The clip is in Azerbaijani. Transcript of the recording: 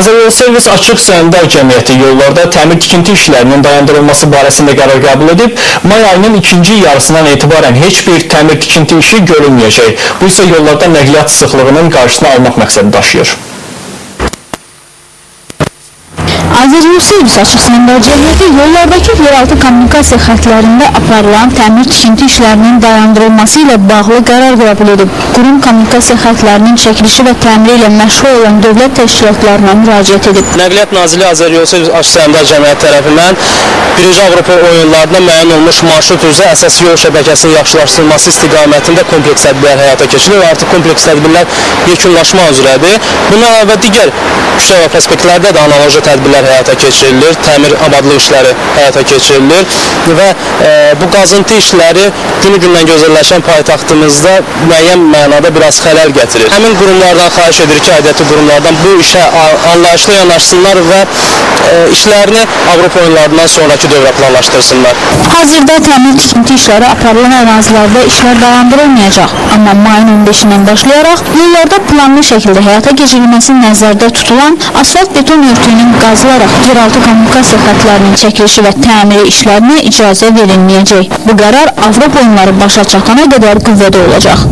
Azəryolservis Açıq Səhmdar Cəmiyyəti yollarda təmir-tikinti işlərinin dayandırılması barəsində qərar qəbul edib, may ayının ikinci yarısından etibarən heç bir təmir-tikinti işi görülməyəcək. Bu isə yollarda nəqliyyat sıxlığının qarşısını almaq məqsədi daşıyır. Azəryolservis Açıq Səhmdar Cəmiyyəti yollardakı yeraltı kommunikasiya xətlərində aparılan təmir-tikinti işlərinin dayandırılması ilə bağlı qərar qəbul edib. Qurum kommunikasiya xətlərinin çəkilişi və təmiri ilə məşğul olan dövlət təşkilatlarına müraciət edib. Nəqliyyat Nazirliyi Azəryolservis Açıq Səhmdar Cəmiyyəti tərəfindən 1-ci Avropa oyunlarında müəyyən olmuş marşrut üzrə əsas yol şəbəkəsinin yaxşılaşdırılması istiqamətində kompleks tədbirlər həyata keçirilir və artıq kompleks tədbirlər yekunlaşma üzrədir. Bundan əvvəl digər küçə və prospektlərdə də analoji tədbirlər həyata keçirilir, təmir abadlıq işləri həyata keçirilir və bu qazıntı işləri günü-gündən gözəlləşən paytaxtımızda müəyyən mənada biraz xələl gətirir. Həmin qurumlardan xahiş edirik ki, aidiyyatı qurumlardan bu işə anlayışla yanaşsınlar və işlərini Avropa oyunlarından sonraki dövrə planlaşdırsınlar. Hazırda təmir-tikinti işləri aparılan ərazilərdə işlər dayandırılmayacaq. Amma mayın 15-dən başlayaraq yollarda planlı şəkildə həyata keçirilməsi nəzərdə tutulan asfalt beton örtüyünün qazılaraq yeraltı kommunikasiya xətlərinin çəkilişi və təmiri işlərinə icazə verilməyəcək. Bu qərar Avropa oyunları başa çatana qədər qüvvədə olacaq.